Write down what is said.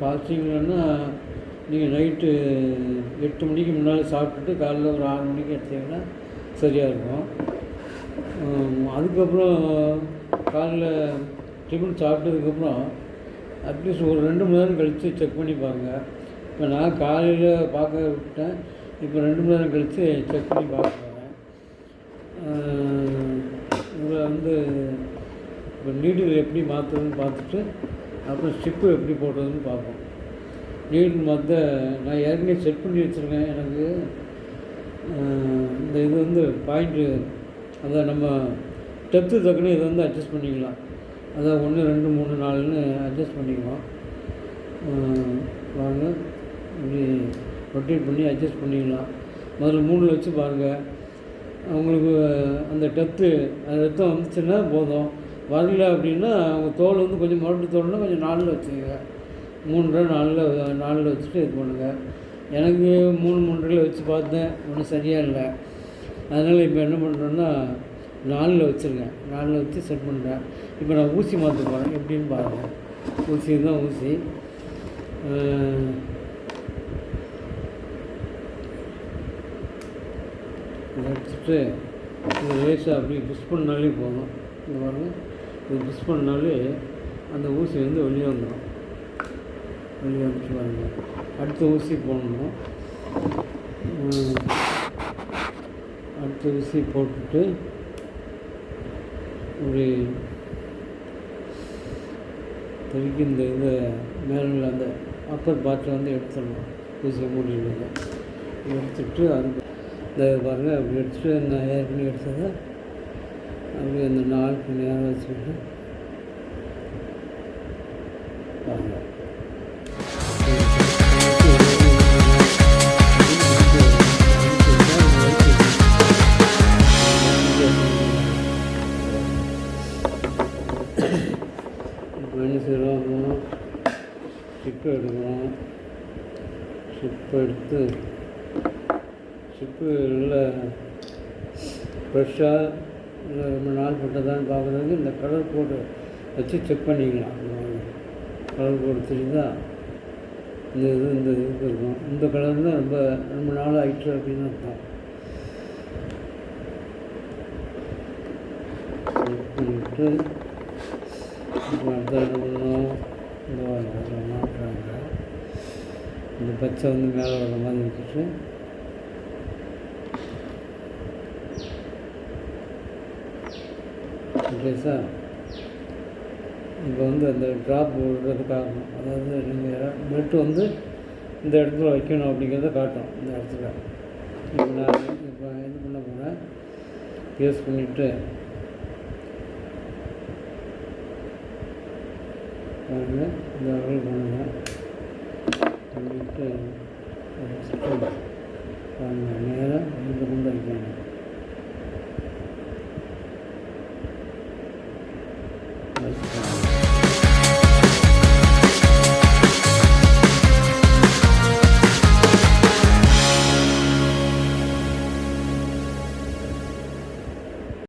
ஃபாஸ்டிங்லன்னா நீங்கள் நைட்டு 8 மணிக்கு முன்னால் சாப்பிட்டுட்டு காலையில் ஒரு 6 மணிக்கு எடுத்தீங்கன்னா சரியாக இருக்கும். அதுக்கப்புறம் காலைல டிஃபன் சாப்பிட்டதுக்கப்புறம் அட்லீஸ்ட் ஒரு 2 மணி நேரம் கழித்து செக் பண்ணி பாருங்கள். இப்போ நான் காலையில் பார்க்க விட்டேன், இப்போ 2 மணி நேரம் கழித்து செக் பண்ணி பார்க்க போகிறேன். இதில் வந்து இப்போ நீடில் எப்படி மாற்றுறதுன்னு பார்த்துட்டு அப்புறம் ஸ்டிப்பு எப்படி போடுறதுன்னு பார்ப்போம். நீடில் மாற்ற நான் ஏற்கனவே செட் பண்ணி வச்சுருக்கேன். எனக்கு இந்த இது வந்து பாயிண்ட்டு அதை நம்ம டெப்த்து தக்கனே இதை வந்து அட்ஜஸ்ட் பண்ணிக்கலாம். அதான் 1, 2, 3, 4ன்னு அட்ஜஸ்ட் பண்ணிக்கலாம். வாங்க இப்படி ரொட்டேட் பண்ணி அட்ஜஸ்ட் பண்ணிக்கலாம். முதல்ல 3 வச்சு பாருங்கள். அவங்களுக்கு அந்த ரத்தம் வந்துச்சுன்னா போதும். வரல அப்படின்னா அவங்க தோல் வந்து கொஞ்சம் முரட்டு தோல்னா கொஞ்சம் 4ல் வச்சுக்கோங்க. 3, 4ல் வச்சுட்டு இது பண்ணுங்கள். எனக்கு 3, 3.5 வச்சு பார்த்தேன், ஒன்றும் சரியாக இல்லை. அதனால் இப்போ என்ன பண்ணுறேன்னா 4ல் வச்சுருக்கேன். 4ல் வச்சு செட் பண்ணுறேன். இப்போ நான் ஊசி மாற்ற போகிறேன், எப்படின்னு பாருங்கள். ஊசி தான் ஊசி. எடுத்துட்டு இது லேசாக அப்படி புஷ் பண்ணாலே போதும். இந்த பாருங்கள், இது புஷ் பண்ணாலே அந்த ஊசி வந்து வெளியே வந்துடும். வெளியே வந்துட்டு பாருங்கள். அடுத்த ஊசி போடணும். அடுத்த ஊசி போட்டுட்டு ஒரு திருப்பி இந்த இதை மேலே அந்த அப்பர் பார்ட்டை வந்து எடுத்துடணும். ஊசியை மூடிடுங்க. எடுத்துட்டு அதுக்கு இந்த பாருங்கள் அப்படி எடுத்துகிட்டு நான் ஏற்கனவே எடுத்ததை அப்படி அந்த 4க்கு நேரம் வச்சுக்கிட்டு பாருங்கள். இப்போ என்ன செய்கிறோம், ஸ்டிப்பு எடுக்கிறோம். ஸ்டிப்பு எடுத்து ஸ்டிப்பு நல்லா ஃப்ரெஷ்ஷாக இல்லை ரொம்ப நாள் பட்டதான்னு பார்க்குறதுக்கு இந்த கலர் கோடு வச்சு செக் பண்ணிக்கலாம். கலர் கோடு தெரியுதா, இந்த இது இருக்கும். இந்த கலர் தான் ரொம்ப நாள் ஆயிடுச்சு அப்படின்னு அர்த்தம். செக் பண்ணிவிட்டு இப்போ அடுத்த என்ன பண்ணணும், இந்த மாட்டுறாங்க. இந்த பச்சை வந்து மேலே வர மாதிரி வச்சுட்டு ஓகேஸா. இப்போ வந்து அந்த ட்ராப் விடுறது காரணம், அதாவது நீங்கள் பெல்ட் வந்து இந்த இடத்துல வைக்கணும் அப்படிங்கிறத காட்டும். இந்த இடத்துல இப்போ நான் இப்போ என்ன பண்ண போகிறேன், பேஸ்ட் பண்ணிவிட்டு பாருங்கள், இந்த அளவு பண்ணுங்கள். பண்ணிவிட்டு பாருங்கள், நேராக இந்த கொண்டு வைக்கணும்.